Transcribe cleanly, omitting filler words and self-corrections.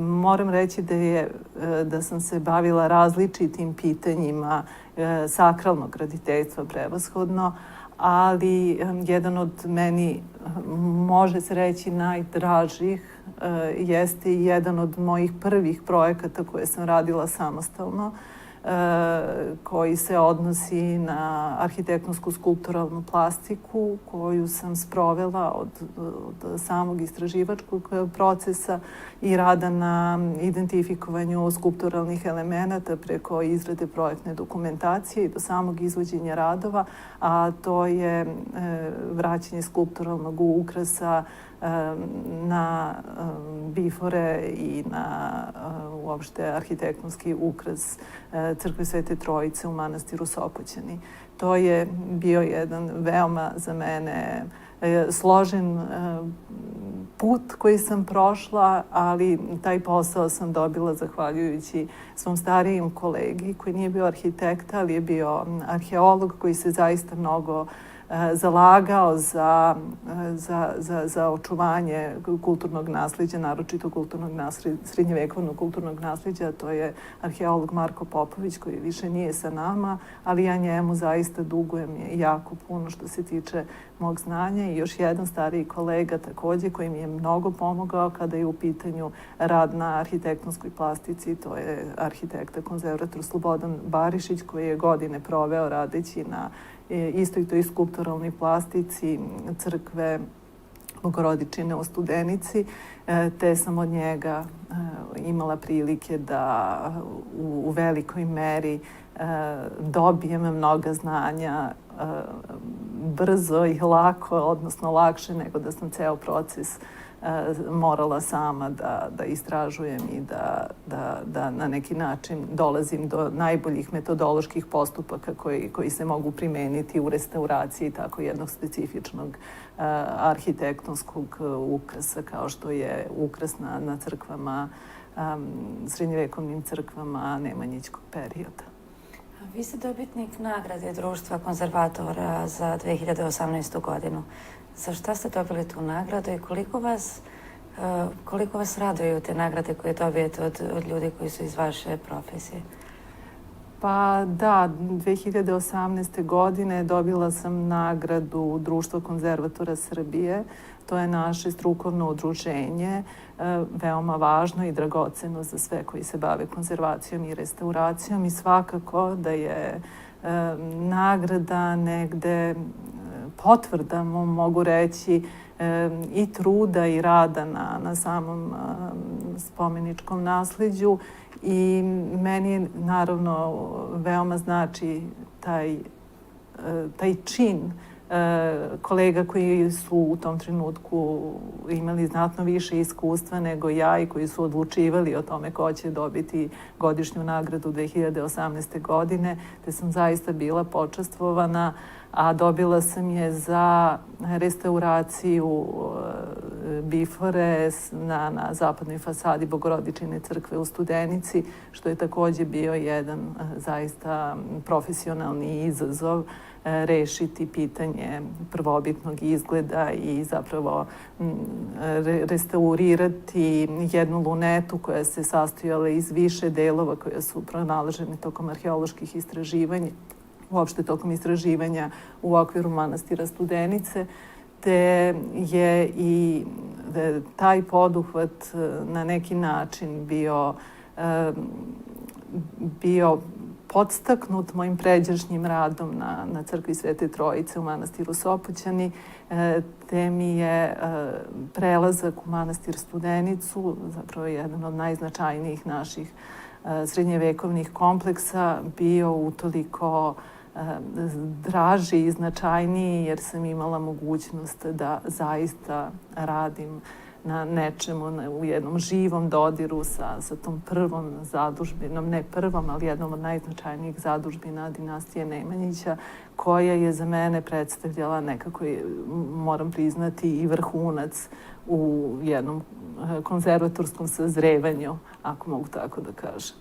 Moram reći da sam se bavila različitim pitanjima sakralnog graditeljstva prevashodno, ali jedan od meni, može se reći, najdražih jeste i jedan od mojih prvih projekata koje sam radila samostalno, koji se odnosi na arhitektonsku skulpturalnu plastiku koju sam sprovela od samog istraživačkog procesa i rada na identifikovanju skulpturalnih elemenata preko izrade projektne dokumentacije i do samog izvođenja radova, a to je vraćanje skulpturalnog ukrasa na bifore i na uopšte arhitektonski ukras crkve Svete Trojice u manastiru Sopoćani. To je bio jedan veoma za mene složen put koji sam prošla, ali taj posao sam dobila zahvaljujući svom starijem kolegi koji nije bio arhitekta, ali je bio arheolog koji se zaista mnogo zalagao za očuvanje kulturnog nasleđa, naročito srednjevekovnog kulturnog nasleđa. To je arheolog Marko Popović koji više nije sa nama, ali ja njemu zaista dugujem jako puno što se tiče mog znanja. I još jedan stariji kolega takođe koji mi je mnogo pomogao kada je u pitanju rad na arhitektonskoj plastici, to je arhitekta konzervator Slobodan Barišić koji je godine proveo radeći na istoj toj skulpturalnoj plastici crkve Bogorodičine u Studenici, te sam od njega imala prilike da u velikoj meri dobijem mnoga znanja brzo i lako, odnosno lakše nego da sam ceo proces morala sama da istražujem i da na neki način dolazim do najboljih metodoloških postupaka koji se mogu primeniti u restauraciji tako jednog specifičnog arhitektonskog ukrasa kao što je ukras na crkvama, srednjevekovnim crkvama Nemanjićkog perioda. Vi ste dobitnik nagrade Društva konzervatora za 2018. godinu. Za šta ste dobili tu nagradu i koliko vas raduju te nagrade koje dobijete od ljudi koji su iz vaše profesije? Pa da, 2018. godine dobila sam nagradu Društva konzervatora Srbije. To je naše strukovno udruženje, veoma važno i dragoceno za sve koji se bave konzervacijom i restauracijom i svakako da je nagrada negde potvrda, mogu reći, i truda i rada na samom spomeničkom nasleđu i meni naravno veoma znači taj čin kolega koji su u tom trenutku imali znatno više iskustva nego ja i koji su odlučivali o tome ko će dobiti godišnju nagradu 2018. godine, te sam zaista bila počastvovana, a dobila sam je za restauraciju bifore na zapadnoj fasadi Bogorodičine crkve u Studenici, što je takođe bio jedan zaista profesionalni izazov rešiti pitanje prvobitnog izgleda i zapravo restaurirati jednu lunetu koja se sastojala iz više delova koje su pronalaženi tokom arheoloških istraživanja, uopšte tokom istraživanja u okviru manastira Studenice, te je i taj poduhvat na neki način bio podstaknut mojim pređašnjim radom na crkvi Svete Trojice u manastiru Sopoćani, te mi je prelazak u manastir Studenicu, zapravo jedan od najznačajnijih naših srednjevekovnih kompleksa, bio utoliko draži i značajniji jer sam imala mogućnost da zaista radim na nečemu, u jednom živom dodiru sa tom prvom zadužbinom, ne prvom, ali jednom od najznačajnijih zadužbina dinastije Nemanjića, koja je za mene predstavljala nekako, moram priznati, i vrhunac u jednom konzervatorskom sazrevanju, ako mogu tako da kažem.